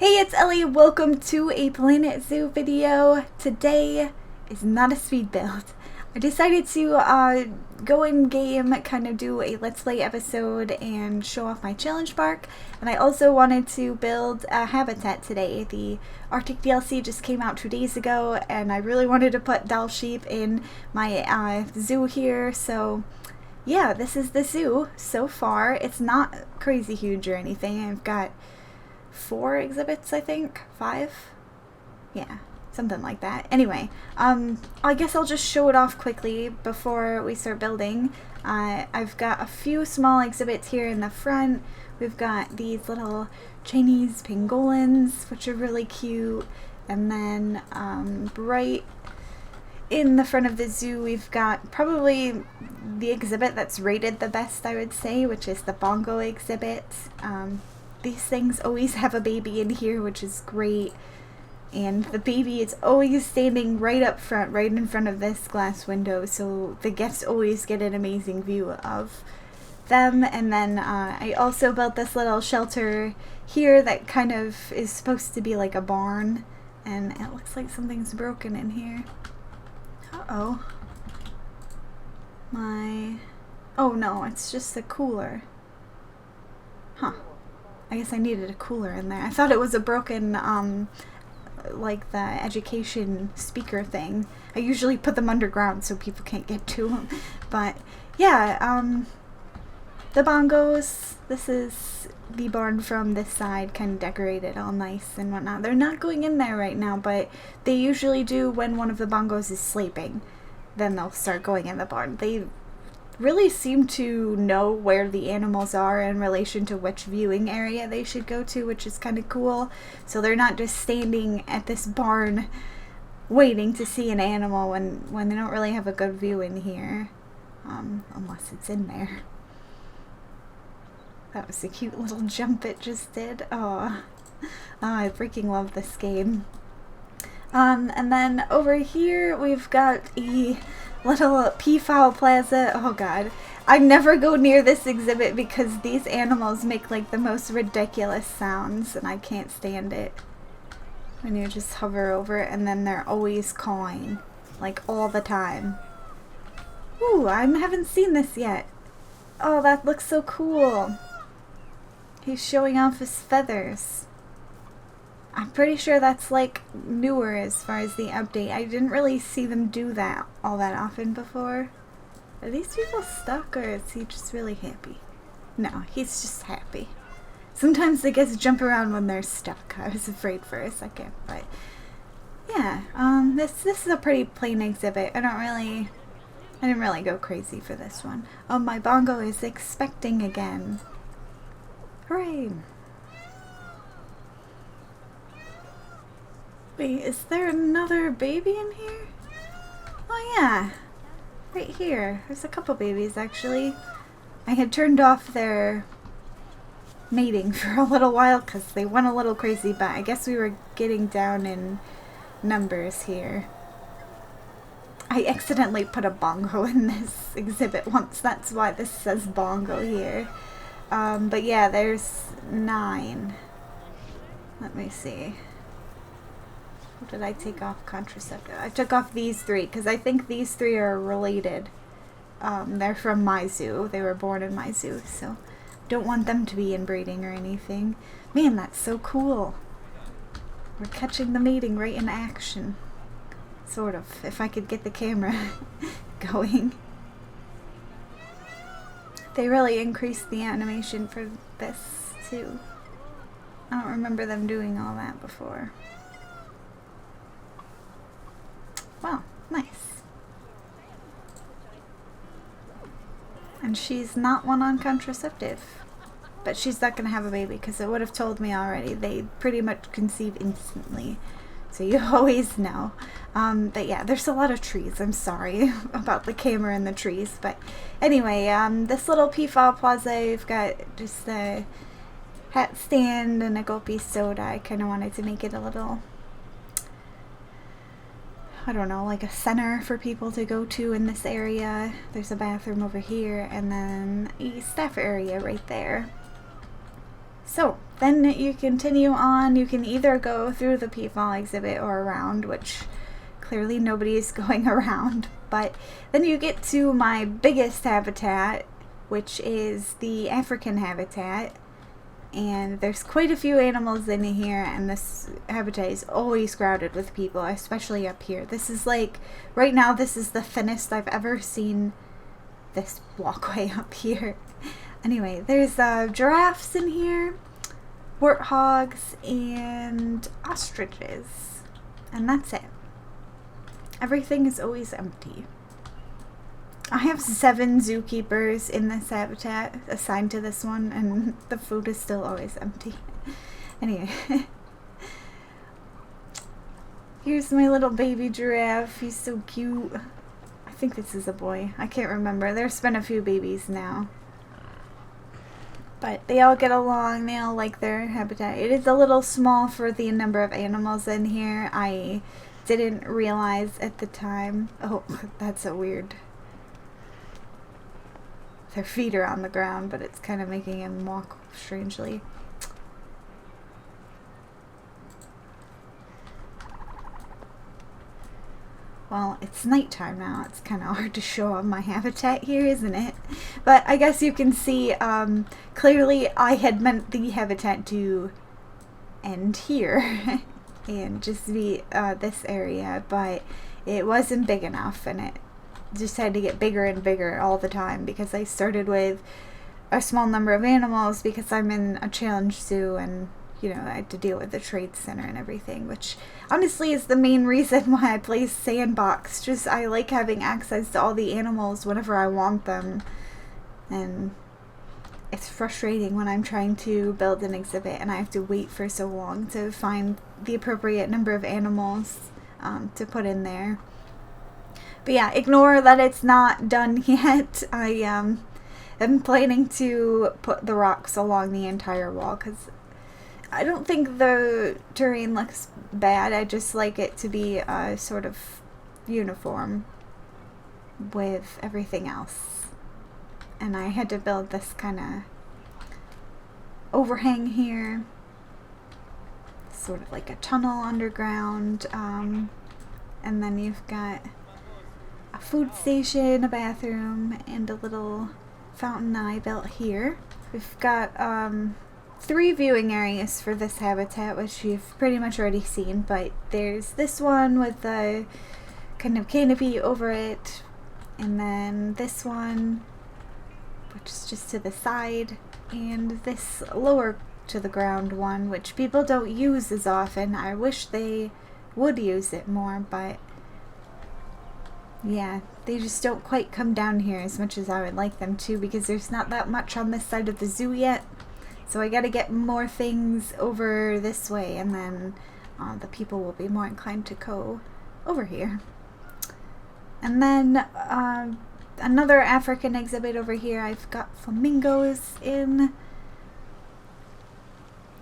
Hey, it's Ellie. Welcome to a Planet Zoo video. Today is not a speed build. I decided to go in game, kind of do a Let's Play episode and show off my challenge park. And I also wanted to build a habitat today. The Arctic DLC just came out 2 days ago, and I really wanted to put Dall Sheep in my zoo here. So yeah, this is the zoo so far. It's not crazy huge or anything. I've got 4 exhibits, I think. 5? Yeah, something like that. Anyway, I guess I'll just show it off quickly before we start building. I've got a few small exhibits here in the front. We've got these little Chinese pangolins, which are really cute. And then right in the front of the zoo, we've got probably the exhibit that's rated the best, I would say, which is the Fungal Exhibit. These things always have a baby in here, which is great. And the baby is always standing right up front, right in front of this glass window, so the guests always get an amazing view of them. And then I also built this little shelter here that kind of is supposed to be like a barn. And it looks like something's broken in here. Uh-oh. Oh no, it's just a cooler. Huh. I guess I needed a cooler in there. I thought it was a broken, like the education speaker thing. I usually put them underground so people can't get to them. But yeah, the bongos. This is the barn from this side, kind of decorated all nice and whatnot. They're not going in there right now, but they usually do when one of the bongos is sleeping. Then they'll start going in the barn. They really seem to know where the animals are in relation to which viewing area they should go to, which is kind of cool. So they're not just standing at this barn waiting to see an animal when they don't really have a good view in here, unless it's in there. That was a cute little jump it just did. Oh, I freaking love this game. And then over here we've got a little Pea Fowl Plaza. Oh god, I never go near this exhibit because these animals make like the most ridiculous sounds and I can't stand it. When you just hover over it and then they're always cawing, like all the time. Ooh, I haven't seen this yet. Oh, that looks so cool. He's showing off his feathers. I'm pretty sure that's like newer as far as the update. I didn't really see them do that all that often before. Are these people stuck or is he just really happy? No, he's just happy. Sometimes they guess jump around when they're stuck. I was afraid for a second, but yeah, this is a pretty plain exhibit. I didn't really go crazy for this one. Oh, my bongo is expecting again. Hooray! Wait, is there another baby in here? Oh yeah, right here. There's a couple babies actually. I had turned off their mating for a little while because they went a little crazy, but I guess we were getting down in numbers here. I accidentally put a bongo in this exhibit once, that's why this says bongo here. But yeah, there's 9. Let me see. What did I take off? Contraceptive. I took off these 3 because I think these 3 are related. They're from my zoo. They were born in my zoo, so don't want them to be inbreeding or anything. Man, that's so cool. We're catching the mating right in action. Sort of, if I could get the camera going. They really increased the animation for this too. I don't remember them doing all that before. Wow, nice. And she's not one on contraceptive. But she's not going to have a baby because it would have told me already. They pretty much conceive instantly. So you always know. But yeah, there's a lot of trees. I'm sorry about the camera and the trees. But anyway, this little Pea Fowl Plaza, we've got just a hat stand and a gulpy soda. I kind of wanted to make it a little, I don't know, like a center for people to go to in this area. There's a bathroom over here and then a staff area right there. So then you continue on. You can either go through the Pea Fowl exhibit or around, which clearly nobody is going around. But then you get to my biggest habitat, which is the African habitat. And there's quite a few animals in here, and this habitat is always crowded with people, especially up here. This is like, right now, this is the thinnest I've ever seen this walkway up here. Anyway, there's giraffes in here, warthogs, and ostriches. And that's it. Everything is always empty. I have 7 zookeepers in this habitat assigned to this one, and the food is still always empty. Anyway. Here's my little baby giraffe. He's so cute. I think this is a boy. I can't remember. There's been a few babies now. But they all get along. They all like their habitat. It is a little small for the number of animals in here. I didn't realize at the time. Oh, that's so weird. Their feet are on the ground, but it's kind of making him walk strangely. Well, it's nighttime now. It's kind of hard to show off my habitat here, isn't it? But I guess you can see, clearly I had meant the habitat to end here and just be this area, but it wasn't big enough, and it just had to get bigger and bigger all the time because I started with a small number of animals because I'm in a challenge zoo, and you know, I had to deal with the trade center and everything, which honestly is the main reason why I play Sandbox. Just I like having access to all the animals whenever I want them, and it's frustrating when I'm trying to build an exhibit and I have to wait for so long to find the appropriate number of animals to put in there. But yeah, ignore that it's not done yet. I am planning to put the rocks along the entire wall because I don't think the terrain looks bad. I just like it to be sort of uniform with everything else. And I had to build this kind of overhang here, sort of like a tunnel underground, and then you've got a food station, a bathroom, and a little fountain that I built here. We've got 3 viewing areas for this habitat, which you've pretty much already seen, but there's this one with the kind of canopy over it, and then this one, which is just to the side, and this lower to the ground one, which people don't use as often. I wish they would use it more, but yeah, they just don't quite come down here as much as I would like them to because there's not that much on this side of the zoo yet. So I gotta get more things over this way, and then the people will be more inclined to go over here. And then another African exhibit over here. I've got flamingos in.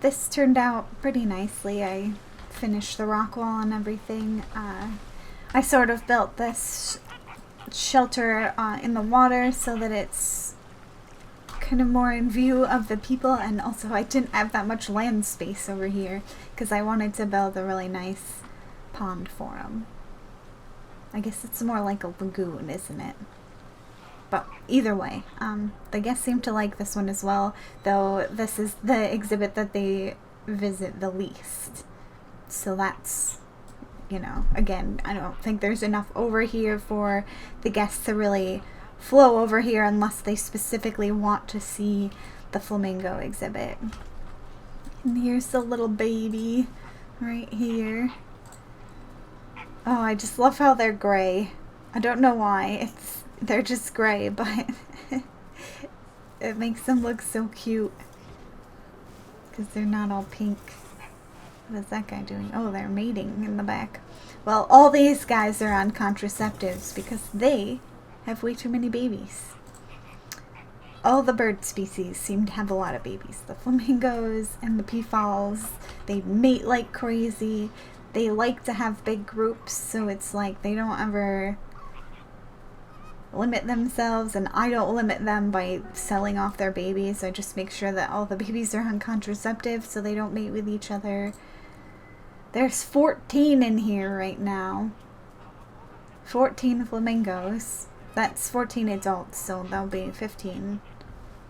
This turned out pretty nicely. I finished the rock wall and everything. I sort of built this shelter in the water so that it's kind of more in view of the people, and also I didn't have that much land space over here because I wanted to build a really nice pond for them. I guess it's more like a lagoon, isn't it? But either way, the guests seem to like this one as well, though this is the exhibit that they visit the least. So that's, you know, again, I don't think there's enough over here for the guests to really flow over here unless they specifically want to see the flamingo exhibit. And here's the little baby right here. Oh, I just love how they're gray. I don't know why. They're just gray, but it makes them look so cute because they're not all pink. What is that guy doing? Oh, they're mating in the back. Well, all these guys are on contraceptives because they have way too many babies. All the bird species seem to have a lot of babies. The flamingos and the peafowls, they mate like crazy. They like to have big groups, so it's like they don't ever limit themselves, and I don't limit them by selling off their babies. I just make sure that all the babies are on contraceptive so they don't mate with each other. There's 14 in here right now. 14 flamingos. That's 14 adults, so that'll be 15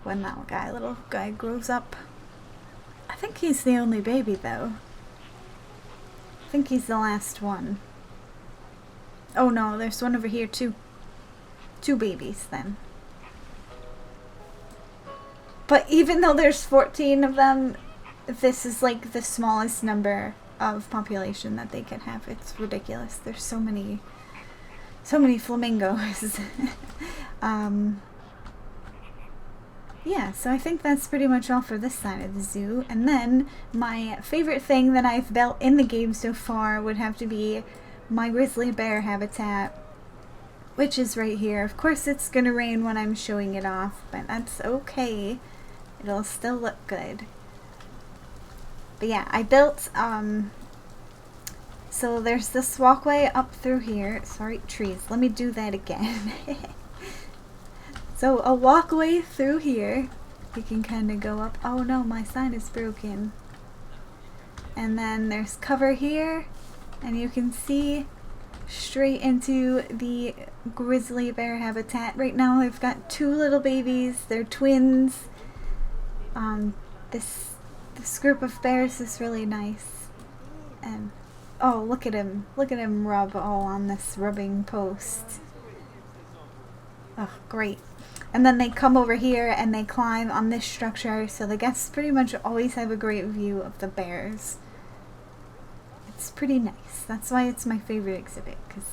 when that little guy grows up. I think he's the only baby though. I think he's the last one. Oh no, there's one over here too. 2 babies then. But even though there's 14 of them, this is like the smallest number of population that they can have. It's ridiculous. There's so many flamingos. Yeah, so I think that's pretty much all for this side of the zoo. And then my favorite thing that I've built in the game so far would have to be my grizzly bear habitat, which is right here. Of course it's gonna rain when I'm showing it off, but that's okay. It'll still look good. But yeah, I built, so there's this walkway up through here. Sorry, trees. Let me do that again. So a walkway through here. You can kind of go up. Oh no, my sign is broken. And then there's cover here, and you can see straight into the grizzly bear habitat. Right now I've got 2 little babies. They're twins. This group of bears is really nice. And oh, look at him. Look at him rub all on this rubbing post. Oh, great. And then they come over here and they climb on this structure, so the guests pretty much always have a great view of the bears. It's pretty nice. That's why it's my favorite exhibit, because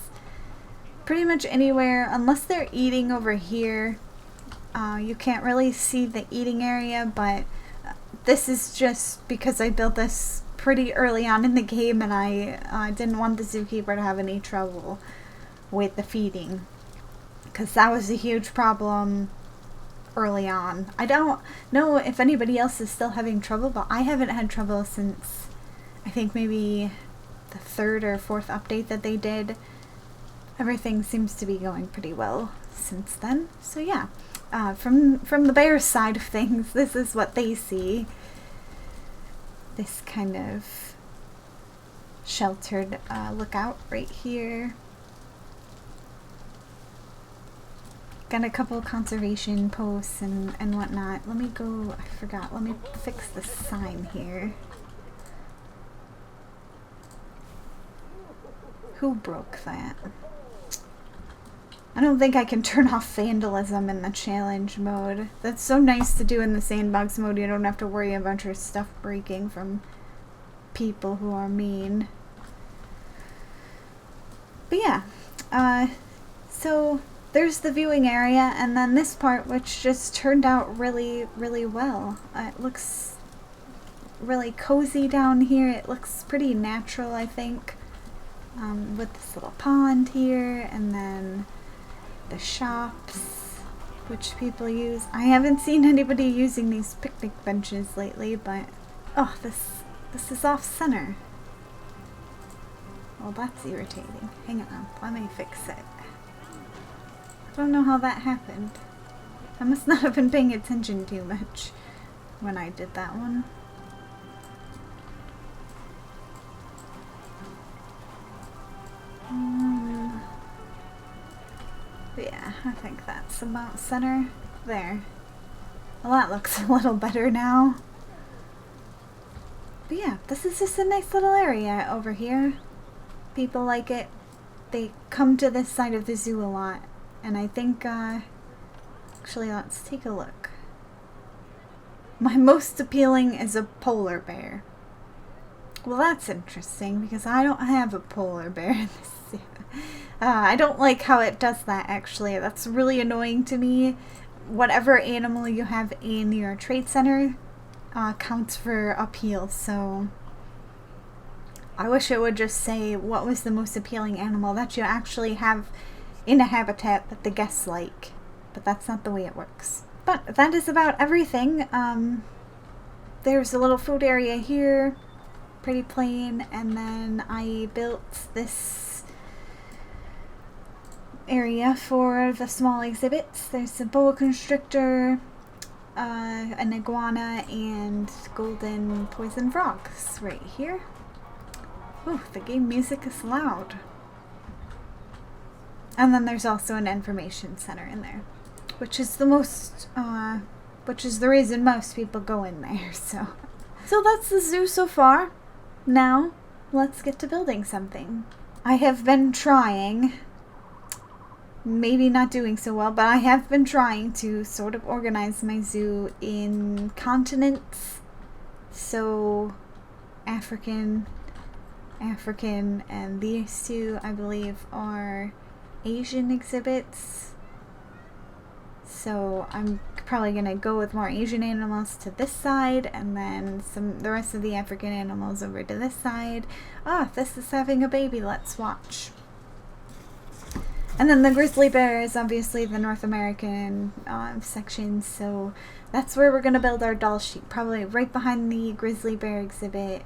pretty much anywhere, unless they're eating over here, you can't really see the eating area, but this is just because I built this pretty early on in the game, and I didn't want the zookeeper to have any trouble with the feeding, because that was a huge problem early on. I don't know if anybody else is still having trouble, but I haven't had trouble since I think maybe the 3rd or 4th update that they did. Everything seems to be going pretty well since then. So yeah, from the bears side of things, this is what they see. This kind of sheltered lookout right here. Got a couple conservation posts and whatnot. Let me go, I forgot, let me fix the sign here. Who broke that? I don't think I can turn off vandalism in the challenge mode. That's so nice to do in the sandbox mode. You don't have to worry about your stuff breaking from people who are mean. But yeah, so there's the viewing area, and then this part, which just turned out really, really well. It looks really cozy down here. It looks pretty natural, I think, with this little pond here, and then the shops, which people use. I haven't seen anybody using these picnic benches lately, but oh, this is off center. Well, that's irritating. Hang on, let me fix it. I don't know how that happened. I must not have been paying attention too much when I did that one. Yeah, I think that's about center. There. Well, that looks a little better now. But yeah, this is just a nice little area over here. People like it. They come to this side of the zoo a lot. And I think, actually, let's take a look. My most appealing is a polar bear. Well, that's interesting, because I don't have a polar bear in this zoo. I don't like how it does that, actually. That's really annoying to me. Whatever animal you have in your trade center counts for appeal, so I wish it would just say what was the most appealing animal that you actually have in a habitat that the guests like. But that's not the way it works. But that is about everything. There's a little food area here, pretty plain, and then I built this area for the small exhibits. There's a boa constrictor, an iguana, and golden poison frogs right here. Ooh, the game music is loud. And then there's also an information center in there, which is the most, which is the reason most people go in there, so. So that's the zoo so far. Now, let's get to building something. I have been trying, maybe not doing so well, but I have been trying to sort of organize my zoo in continents. So, African, and these two, I believe, are Asian exhibits. So I'm probably gonna go with more Asian animals to this side, and then the rest of the African animals over to this side. Ah, this is having a baby, let's watch. And then the grizzly bear is obviously the North American section, so that's where we're gonna build our Dall sheep, probably right behind the grizzly bear exhibit.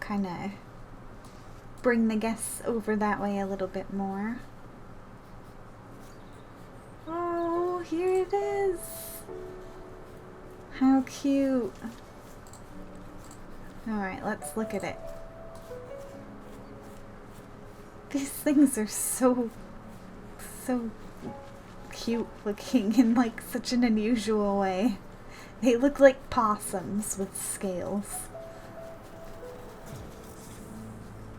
Kinda bring the guests over that way a little bit more. Oh, here it is. How cute. Alright, let's look at it. These things are so cute looking in like such an unusual way. They look like possums with scales.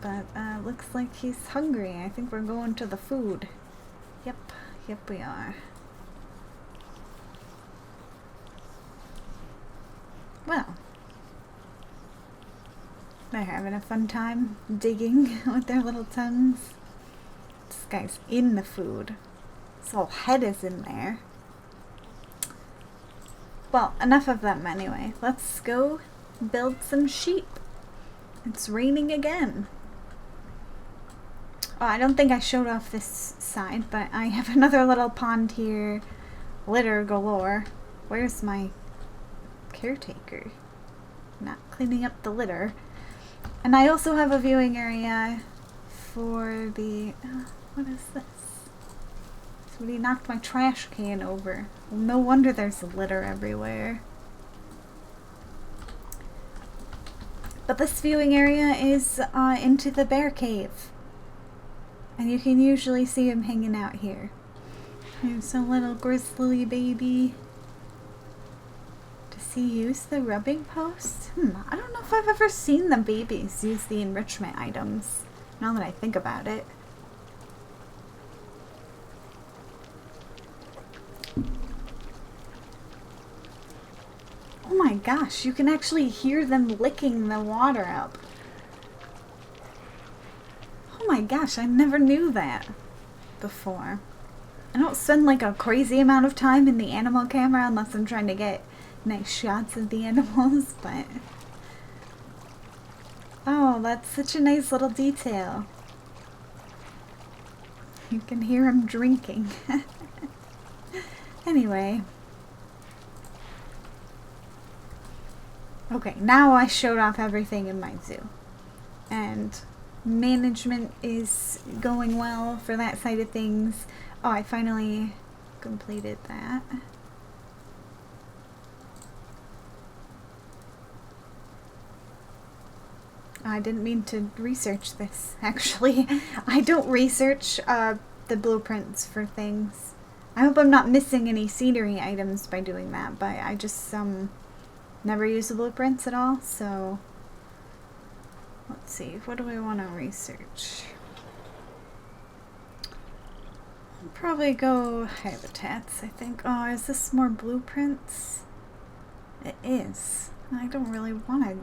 But looks like he's hungry. I think we're going to the food. Yep we are. Well, they're having a fun time digging with their little tongues. This guy's in the food. His whole head is in there. Well, enough of them anyway. Let's go build some sheep. It's raining again. Oh, I don't think I showed off this side, but I have another little pond here. Litter galore. Where's my caretaker? Not cleaning up the litter. And I also have a viewing area for the... what is this? Somebody knocked my trash can over. No wonder there's litter everywhere. But this viewing area is into the bear cave. And you can usually see him hanging out here. There's a little grizzly baby. Does he use the rubbing post? I don't know if I've ever seen the babies use the enrichment items, now that I think about it. Oh my gosh, you can actually hear them licking the water up. Oh my gosh, I never knew that before. I don't spend like a crazy amount of time in the animal camera unless I'm trying to get nice shots of the animals, but... oh, that's such a nice little detail. You can hear him drinking. Anyway. Okay, now I showed off everything in my zoo. And management is going well for that side of things. Oh, I finally completed that. I didn't mean to research this, actually. I don't research the blueprints for things. I hope I'm not missing any scenery items by doing that, but I just never use the blueprints at all, so let's see, what do I want to research? I'll probably go habitats, I think. Oh, is this more blueprints? It is. I don't really want to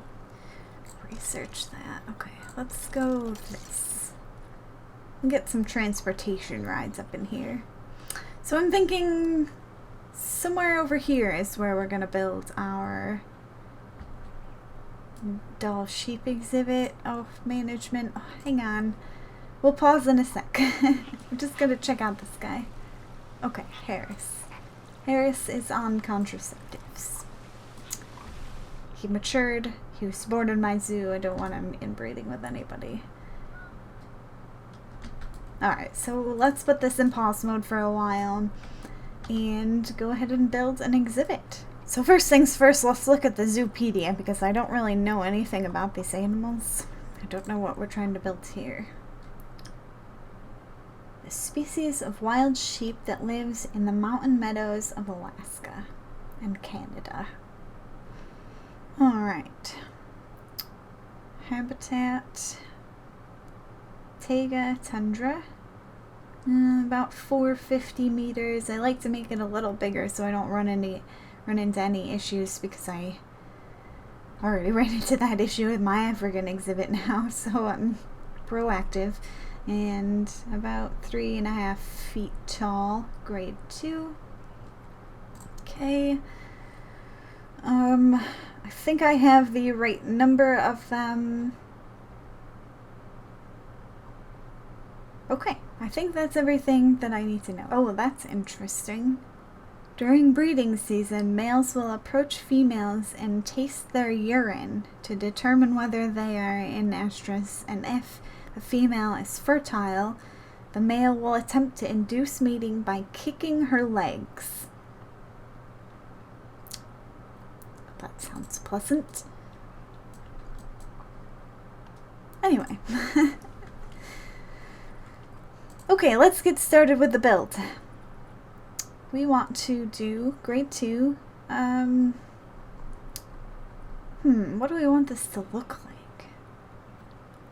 research that. Okay, let's go this. We'll get some transportation rides up in here. So I'm thinking somewhere over here is where we're going to build our Dall Sheep exhibit. Oh, management. Oh, hang on. We'll pause in a sec. I'm just going to check out this guy. Okay, Harris. Harris is on contraceptives. He matured. He was born in my zoo. I don't want him inbreeding with anybody. Alright, so let's put this in pause mode for a while and go ahead and build an exhibit. So first things first, let's look at the Zoopedia because I don't really know anything about these animals. I don't know what we're trying to build here. A species of wild sheep that lives in the mountain meadows of Alaska and Canada. Alright. Habitat. Taiga tundra. About 450 meters. I like to make it a little bigger so I don't run into any issues because I already ran into that issue with my African exhibit now, so I'm proactive. And about 3.5 feet tall, grade 2. Okay. I think I have the right number of them. Okay, I think that's everything that I need to know. Oh, that's interesting. During breeding season, males will approach females and taste their urine to determine whether they are in estrus, and if the female is fertile, the male will attempt to induce mating by kicking her legs. That sounds pleasant. Anyway. Okay, let's get started with the build. We want to do grade 2. What do we want this to look like?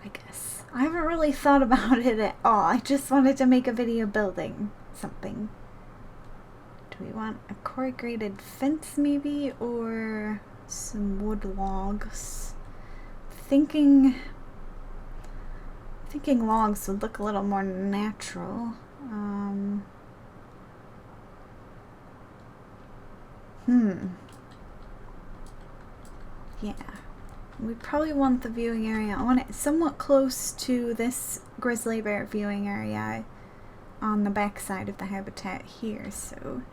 I guess. I haven't really thought about it at all. I just wanted to make a video building something. Do we want a corrugated fence maybe, or some wood logs? Thinking logs would look a little more natural. Yeah. We probably want the viewing area. I want it somewhat close to this grizzly bear viewing area on the back side of the habitat here, so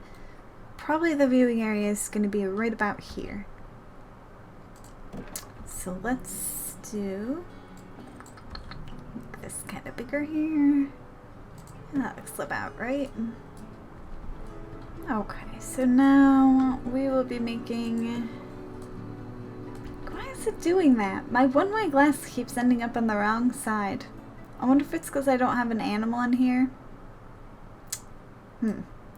probably the viewing area is going to be right about here. So let's do this kind of bigger here. That looks about right. Okay, so now we will be making... Why is it doing that? My one-way glass keeps ending up on the wrong side. I wonder if it's because I don't have an animal in here.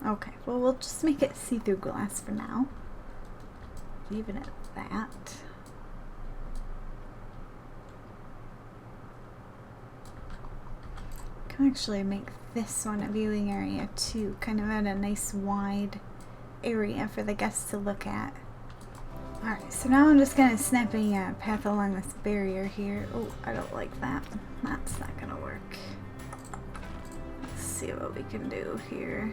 Okay, well we'll just make it see-through glass for now. Leave it at that. Can actually make this one a viewing area too, kind of at a nice wide area for the guests to look at. Alright, so now I'm just gonna snap a path along this barrier here. Oh, I don't like that. That's not gonna work. Let's see what we can do here.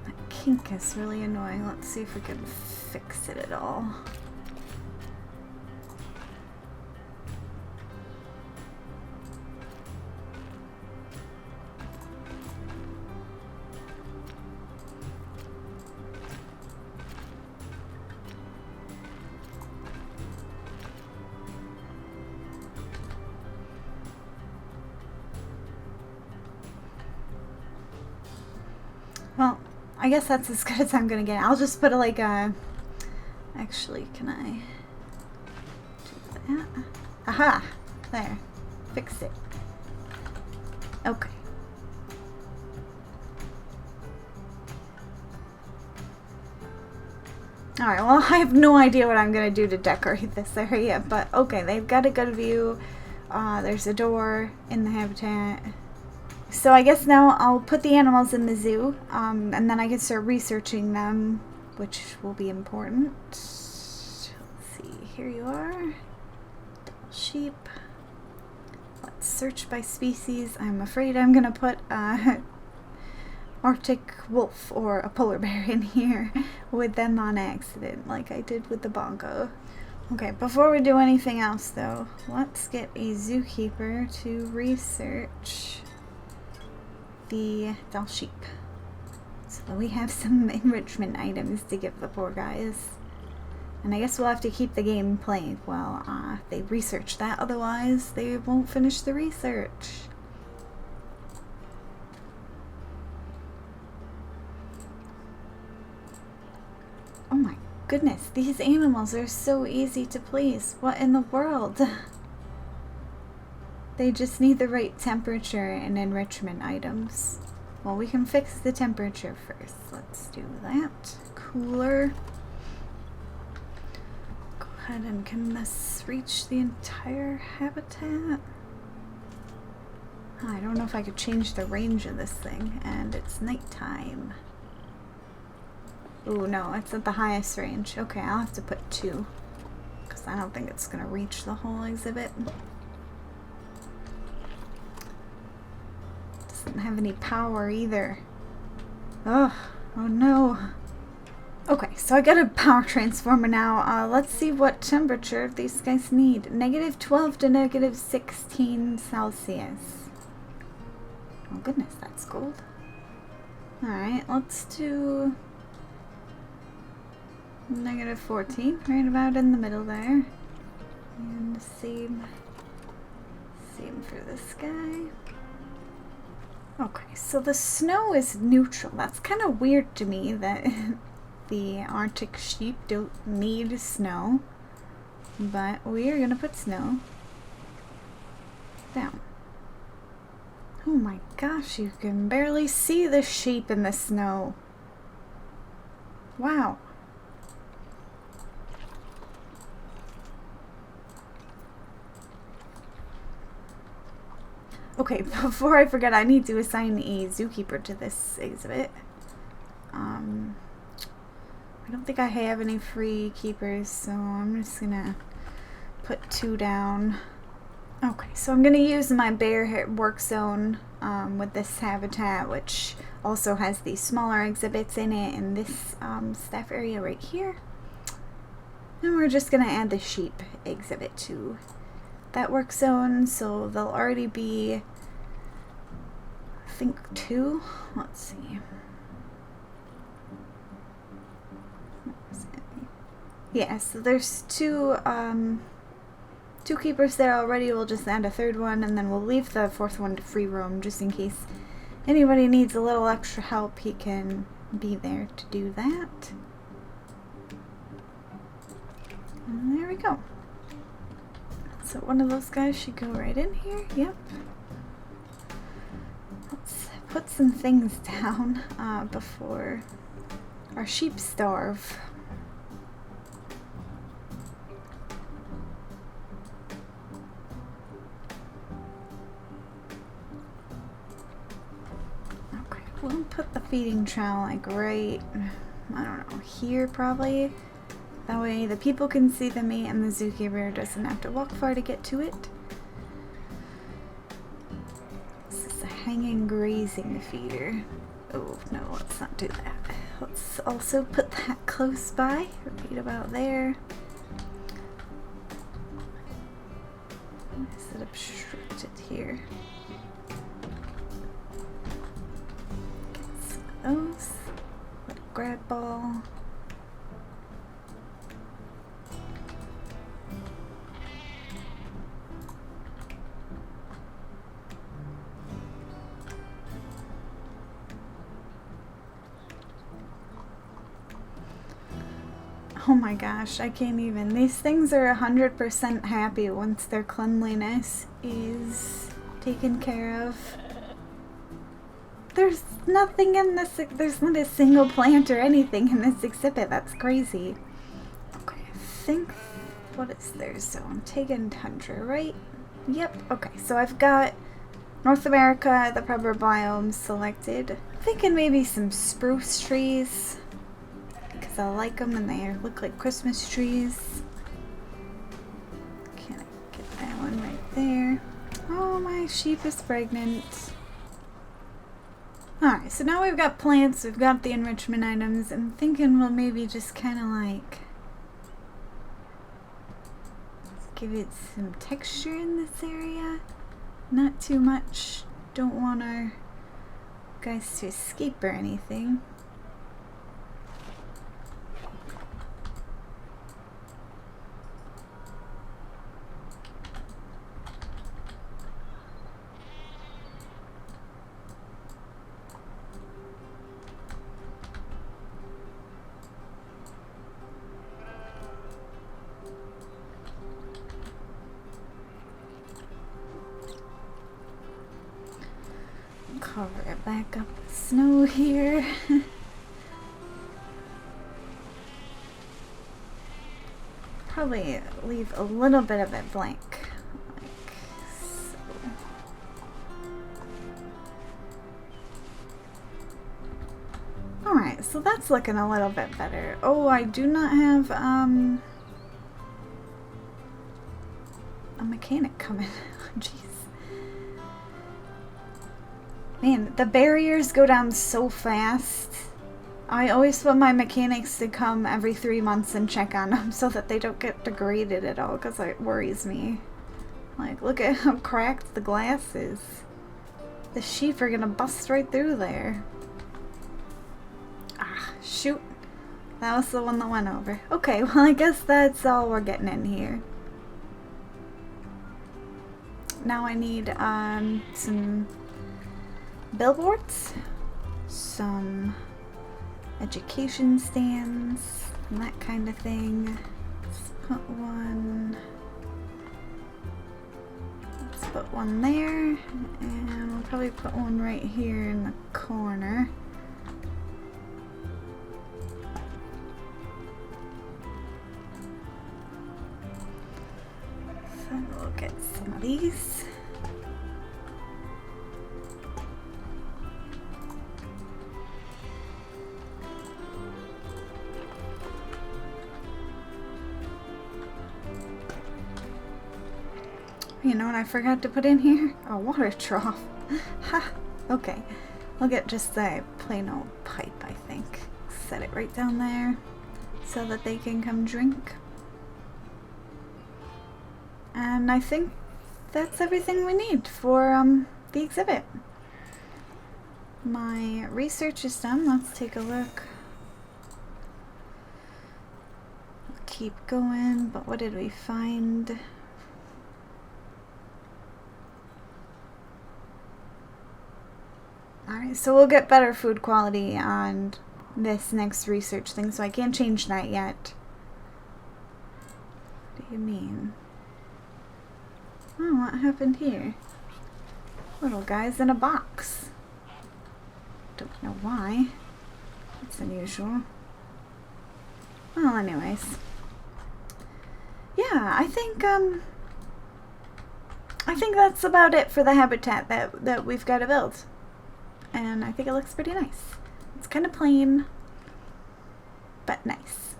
That kink is really annoying. Let's see if we can fix it at all. Well, I guess that's as good as I'm gonna get. I'll just put like a... Actually, can I do that? Aha! There. Fixed it. Okay. Alright, well I have no idea what I'm gonna do to decorate this area, but okay, they've got a good view. There's a door in the habitat. So I guess now I'll put the animals in the zoo, and then I can start researching them, which will be important. Let's see, here you are. Dall sheep. Let's search by species. I'm afraid I'm gonna put Arctic wolf or a polar bear in here with them on accident, like I did with the bongo. Okay, before we do anything else though, let's get a zookeeper to research the Dall sheep, so we have some enrichment items to give the poor guys. And I guess we'll have to keep the game playing while they research that, otherwise they won't finish the research. Oh my goodness, these animals are so easy to please. What in the world? They just need the right temperature and enrichment items. Well, we can fix the temperature first. Let's do that. Cooler. Go ahead and can this reach the entire habitat? I don't know if I could change the range of this thing, and it's nighttime. Ooh, no, it's at the highest range. Okay, I'll have to put 2, because I don't think it's going to reach the whole exhibit. Doesn't have any power either. Ugh, oh no. Okay, so I got a power transformer now. Let's see what temperature these guys need. -12 to -16 Celsius. Oh goodness, that's cold. Alright, let's do -14, right about in the middle there. And same for this guy. Okay, so the snow is neutral. That's kind of weird to me that the Arctic sheep don't need snow. But we are gonna put snow down. Oh my gosh, you can barely see the sheep in the snow. Wow. Okay, before I forget, I need to assign a zookeeper to this exhibit. I don't think I have any free keepers, so I'm just gonna put 2 down. Okay, so I'm gonna use my bear work zone with this habitat, which also has the smaller exhibits in it, and this staff area right here. And we're just gonna add the sheep exhibit to that work zone, so they'll already be, I think, 2. Let's see. Yeah, so there's 2 keepers there already. We'll just add a 3rd one, and then we'll leave the 4th one to free roam just in case anybody needs a little extra help. He can be there to do that. And there we go. So one of those guys should go right in here. Yep. Let's put some things down before our sheep starve. Okay, we'll put the feeding trough like right, I don't know, here probably. That way the people can see the meat and the zookeeper doesn't have to walk far to get to it. This is a hanging grazing feeder. Oh no, let's not do that. Let's also put that close by, right about there. Is it obstructed here? Get some of those. Little grab ball. Oh my gosh, I can't even. These things are 100% happy once their cleanliness is taken care of. There's nothing in this, there's not a single plant or anything in this exhibit. That's crazy. Okay, I think, what is their zone? Taken tundra, right? Yep, okay, so I've got North America, the proper biome selected. I'm thinking maybe some spruce trees, because I like them and they look like Christmas trees. Can I get that one right there? Oh, my sheep is pregnant. Alright, so now we've got plants, we've got the enrichment items. I'm thinking we'll maybe just kind of like give it some texture in this area. Not too much. Don't want our guys to escape or anything. cover it back up with snow here. Probably leave a little bit of it blank. Like so. Alright, so that's looking a little bit better. Oh, I do not have a mechanic coming. Jeez. Man, the barriers go down so fast. I always want my mechanics to come every 3 months and check on them so that they don't get degraded at all, because it worries me. Like, look at how cracked the glass is. The sheep are gonna bust right through there. Ah, shoot. That was the one that went over. Okay, well I guess that's all we're getting in here. Now I need some billboards, some education stands, and that kind of thing. Let's put one there, and we'll probably put one right here in the corner. So we'll get some of these. You know what I forgot to put in here? A water trough. Ha! Okay. I'll get just a plain old pipe, I think. Set it right down there so that they can come drink. And I think that's everything we need for the exhibit. My research is done. Let's take a look. I'll keep going, but what did we find? Alright, so we'll get better food quality on this next research thing, so I can't change that yet. What do you mean? Oh, what happened here? Little guy's in a box. Don't know why. That's unusual. Well, anyways. Yeah, I think that's about it for the habitat that we've got to build. And I think it looks pretty nice. It's kind of plain, but nice.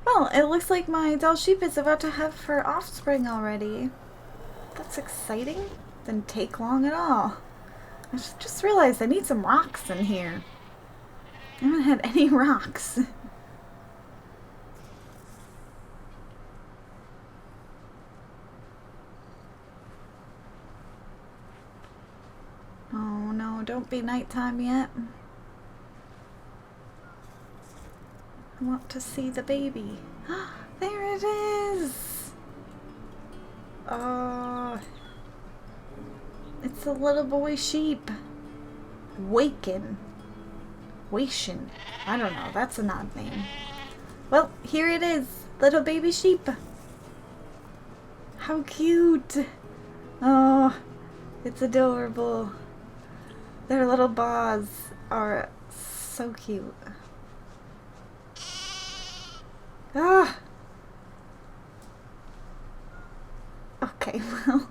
Well, it looks like my Dall sheep is about to have her offspring already. That's exciting. Didn't take long at all. I just realized I need some rocks in here. I haven't had any rocks. Oh no, don't be nighttime yet. I want to see the baby. There it is! Oh, it's a little boy sheep. Waken. I don't know, that's an odd name. Well, here it is, little baby sheep. How cute! Oh, it's adorable. Their little paws are so cute. Ah! Okay, well,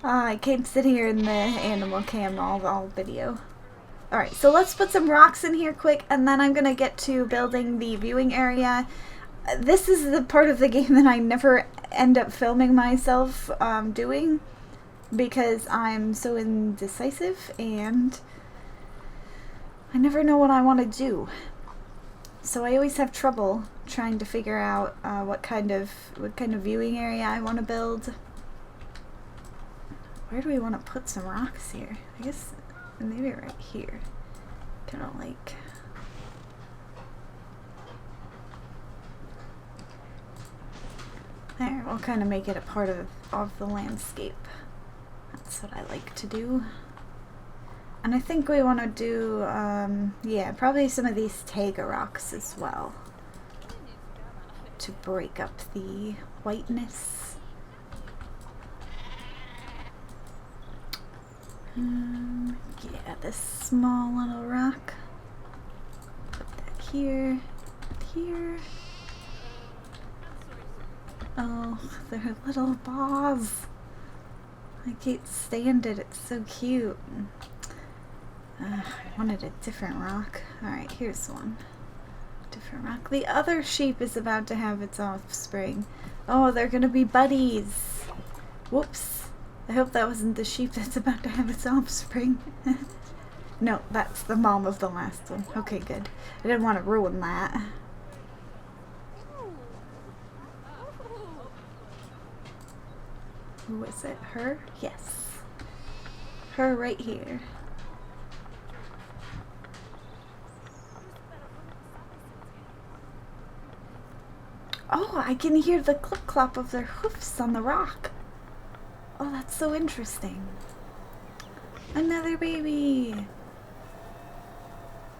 I can't sit here in the animal cam all video. Alright, so let's put some rocks in here quick, and then I'm gonna get to building the viewing area. This is the part of the game that I never end up filming myself doing, because I'm so indecisive and I never know what I want to do. So I always have trouble trying to figure out what kind of viewing area I want to build. Where do we want to put some rocks here? I guess maybe right here. Kind of like there. We'll kind of make it a part of the landscape. That's what I like to do. And I think we want to do, yeah, probably some of these Taiga rocks as well, to break up the whiteness. Yeah, this small little rock. Put that here, here. Oh, they're little balls. I can't stand it. It's so cute. I wanted a different rock. Alright, here's one. Different rock. The other sheep is about to have its offspring. Oh, they're gonna be buddies. Whoops. I hope that wasn't the sheep that's about to have its offspring. No, that's the mom of the last one. Okay, good. I didn't want to ruin that. Who is it? Her? Yes. Her right here. Oh, I can hear the clip-clop of their hoofs on the rock. Oh, that's so interesting. Another baby.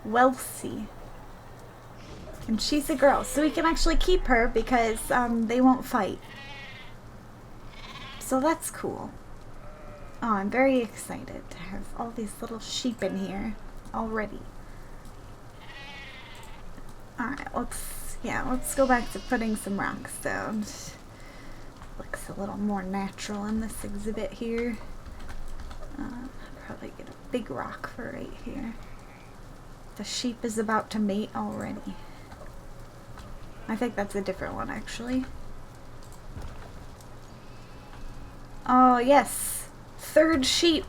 Wealthy. And she's a girl, so we can actually keep her because they won't fight. So that's cool. Oh, I'm very excited to have all these little sheep in here already. Alright, let's go back to putting some rocks down. Looks a little more natural in this exhibit here. I'll probably get a big rock for right here. The sheep is about to mate already. I think that's a different one actually. Oh yes, third sheep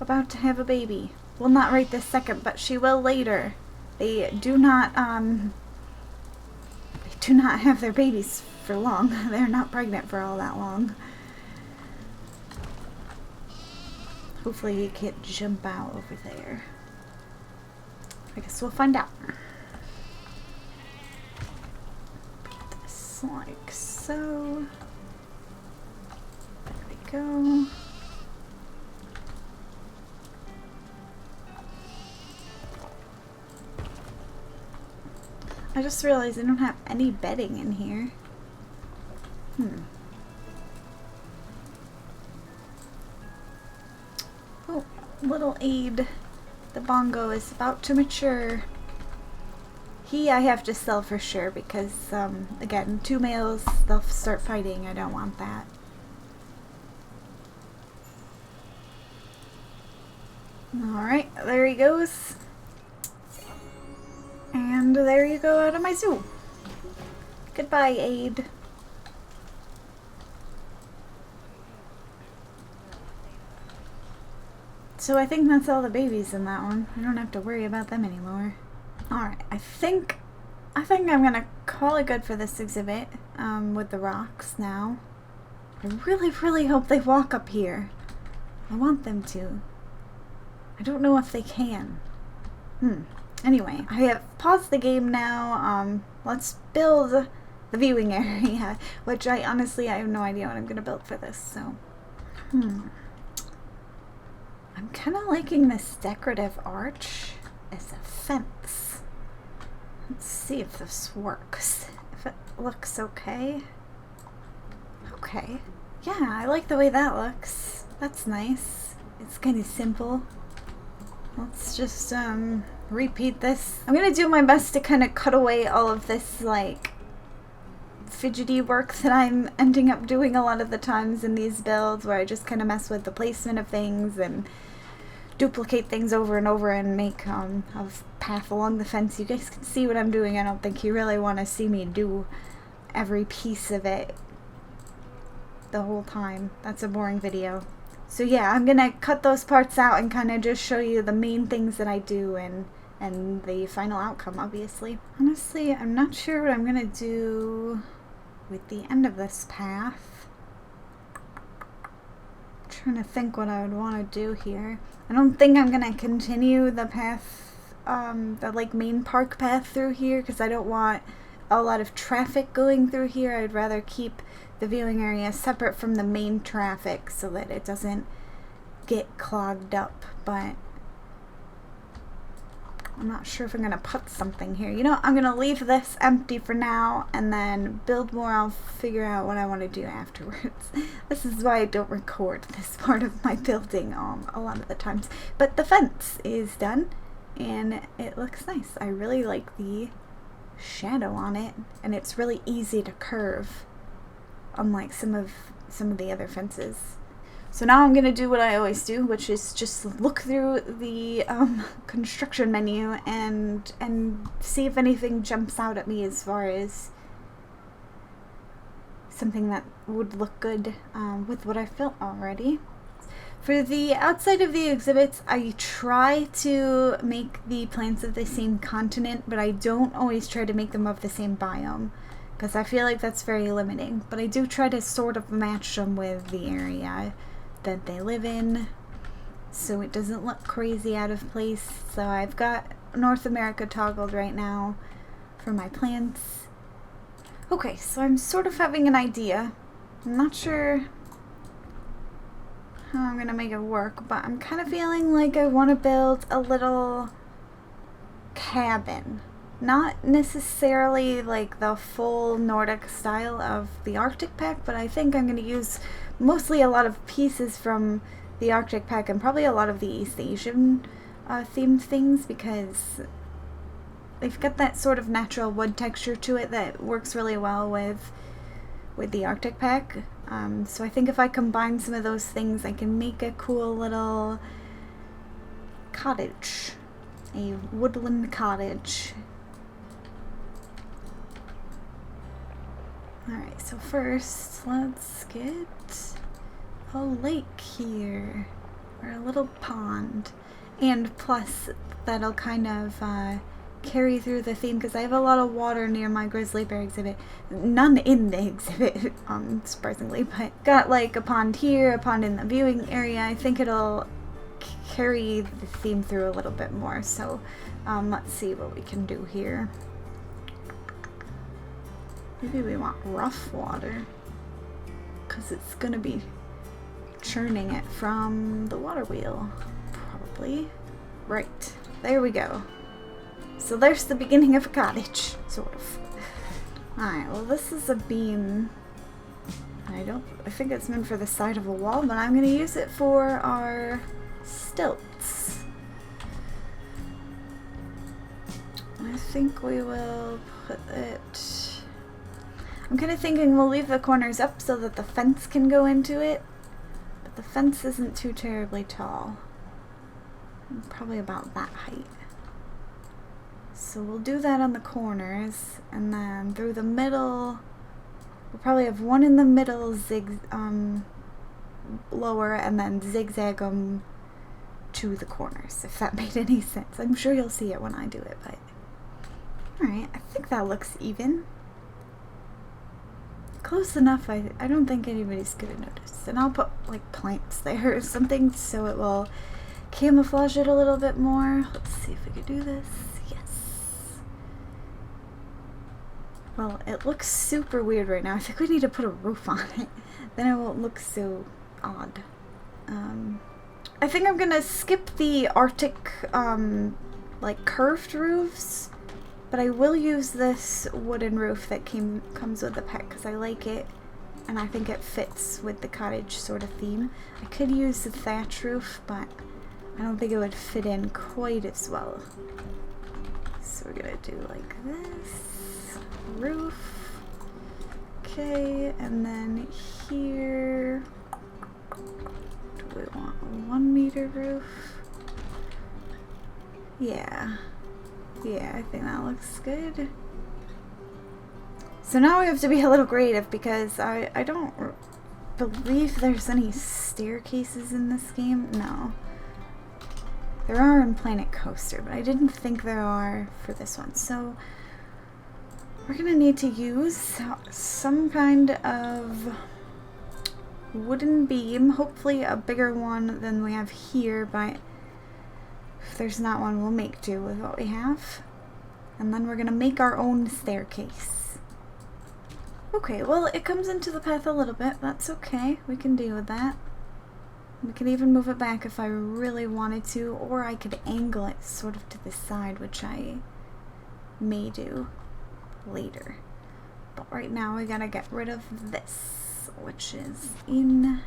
about to have a baby. Well, not right this second, but she will later. They do not have their babies for long. They're not pregnant for all that long. Hopefully you can't jump out over there. I guess we'll find out. Put this like so. There we go. I just realized I don't have any bedding in here. Oh, little Aid. The bongo is about to mature. I have to sell for sure because, again, 2 males, they'll start fighting. I don't want that. Alright, there he goes. And there you go out of my zoo. Goodbye, Aid. So I think that's all the babies in that one. I don't have to worry about them anymore. Alright, I think I'm gonna call it good for this exhibit, with the rocks now. I really, really hope they walk up here. I want them to. I don't know if they can. Anyway, I have paused the game now. Let's build the viewing area, which I honestly have no idea what I'm gonna build for this, so. I'm kind of liking this decorative arch as a fence. Let's see if this works. If it looks okay. Okay. Yeah, I like the way that looks. That's nice. It's kind of simple. Let's just repeat this. I'm gonna do my best to kind of cut away all of this like fidgety work that I'm ending up doing a lot of the times in these builds where I just kind of mess with the placement of things and duplicate things over and over and make a path along the fence. You guys can see what I'm doing. I don't think you really want to see me do every piece of it the whole time. That's a boring video. So yeah, I'm gonna cut those parts out and kind of just show you the main things that I do and the final outcome, obviously. Honestly, I'm not sure what I'm gonna do with the end of this path. I'm trying to think what I would want to do here. I don't think I'm gonna continue the path, the like main park path through here because I don't want a lot of traffic going through here. I'd rather keep the viewing area separate from the main traffic so that it doesn't get clogged up, but I'm not sure if I'm gonna put something here. You know, I'm gonna leave this empty for now and then build more. I'll figure out what I want to do afterwards. This is why I don't record this part of my building a lot of the times. But the fence is done and it looks nice. I really like the shadow on it, and it's really easy to curve, unlike some of the other fences. So now I'm going to do what I always do, which is just look through the construction menu and see if anything jumps out at me as far as something that would look good with what I've built already. For the outside of the exhibits, I try to make the plants of the same continent, but I don't always try to make them of the same biome, because I feel like that's very limiting. But I do try to sort of match them with the area that they live in, so it doesn't look crazy out of place. So I've got North America toggled right now for my plants. Okay, so I'm sort of having an idea. I'm not sure how I'm gonna make it work, but I'm kind of feeling like I want to build a little cabin. Not necessarily like the full Nordic style of the Arctic pack, but I think I'm going to use mostly a lot of pieces from the Arctic pack and probably a lot of the East Asian themed things, because they've got that sort of natural wood texture to it that works really well with the Arctic pack. So I think if I combine some of those things, I can make a cool little cottage, a woodland cottage. Alright, so first let's get a lake here, or a little pond, and plus that'll kind of carry through the theme, because I have a lot of water near my grizzly bear exhibit. None in the exhibit, surprisingly, but got like a pond here, a pond in the viewing area. I think it'll carry the theme through a little bit more, so let's see what we can do here. Maybe we want rough water, because it's going to be churning it from the water wheel, probably. Right, there we go. So there's the beginning of a cottage, sort of. Alright, well this is a beam. I think it's meant for the side of a wall, but I'm going to use it for our stilts. I think we will put it... I'm kind of thinking we'll leave the corners up so that the fence can go into it, but the fence isn't too terribly tall. Probably about that height. So we'll do that on the corners, and then through the middle, we'll probably have one in the middle lower, and then zigzag them to the corners, if that made any sense. I'm sure you'll see it when I do it, but... Alright, I think that looks even. Close enough, I don't think anybody's gonna notice. And I'll put like plants there or something so it will camouflage it a little bit more. Let's see if we can do this. Yes. Well, it looks super weird right now. I think we need to put a roof on it. Then it won't look so odd. I think I'm gonna skip the Arctic like curved roofs. But I will use this wooden roof that comes with the pack, because I like it and I think it fits with the cottage sort of theme. I could use the thatch roof, but I don't think it would fit in quite as well. So we're gonna do like this roof. Okay, and then here, do we want a 1 meter roof? Yeah. Yeah, I think that looks good. So now we have to be a little creative, because I don't believe there's any staircases in this game. No. There are in Planet Coaster, but I didn't think there are for this one. So we're going to need to use some kind of wooden beam, hopefully a bigger one than we have here, but if there's not one, we'll make do with what we have. And then we're going to make our own staircase. Okay, well, it comes into the path a little bit. That's okay. We can deal with that. We could even move it back if I really wanted to, or I could angle it sort of to the side, which I may do later. But right now we gotta get rid of this, which is in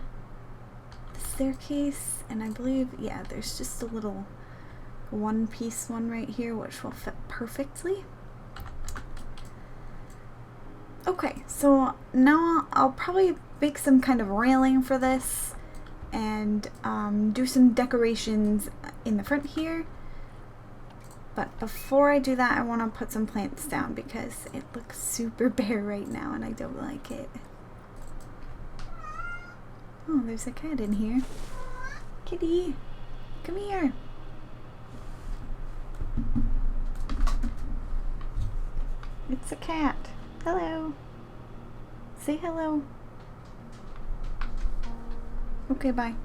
the staircase, and I believe, yeah, there's just a little one-piece one right here which will fit perfectly. Okay, so now I'll probably make some kind of railing for this and do some decorations in the front here. But before I do that, I want to put some plants down because it looks super bare right now and I don't like it. Oh, there's a cat in here. Kitty, come here. It's a cat. Hello. Say hello. Okay, bye.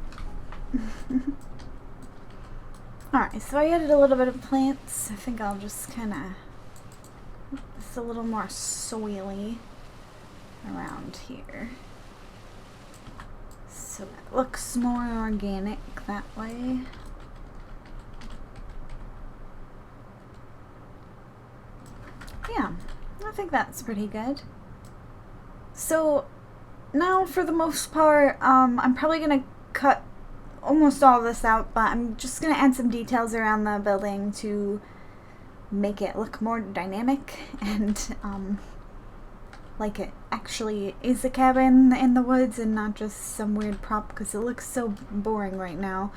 Alright, so I added a little bit of plants. I think I'll just kind of, it's a little more soily around here. So it looks more organic that way. Yeah, I think that's pretty good. So now for the most part, I'm probably gonna cut almost all of this out, but I'm just gonna add some details around the building to make it look more dynamic and like it actually is a cabin in the woods and not just some weird prop, because it looks so boring right now.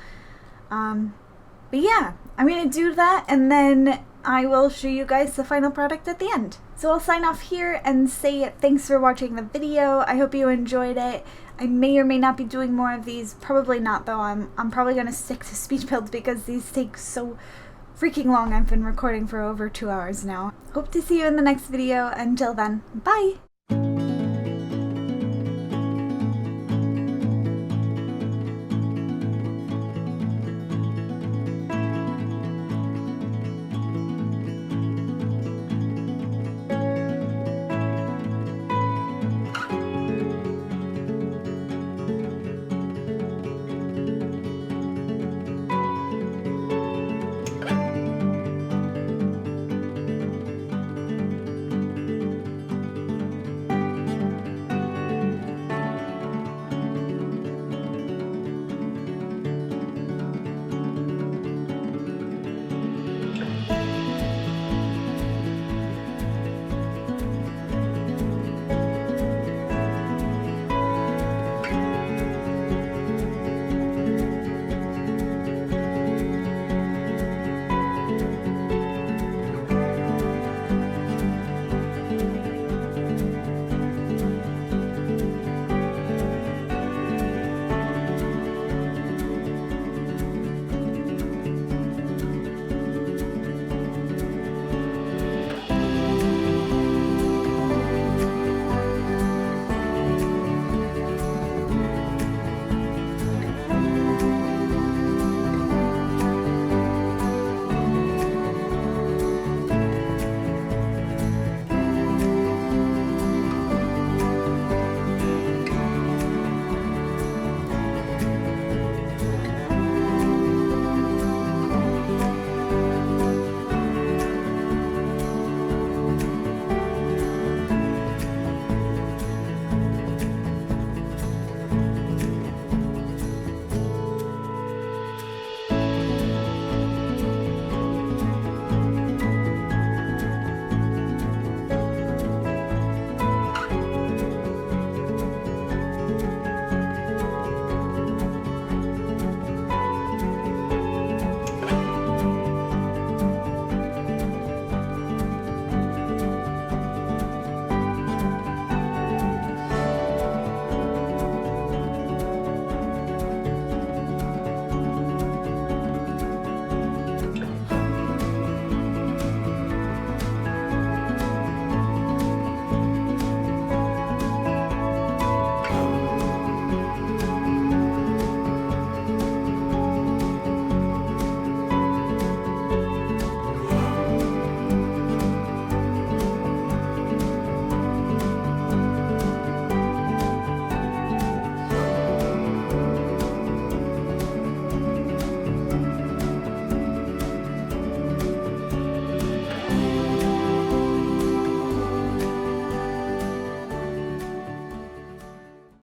But yeah, I'm gonna do that and then I will show you guys the final product at the end. So I'll sign off here and say thanks for watching the video. I hope you enjoyed it. I may or may not be doing more of these. Probably not though. I'm probably gonna stick to speed builds because these take so freaking long. I've been recording for over 2 hours now. Hope to see you in the next video. Until then, bye!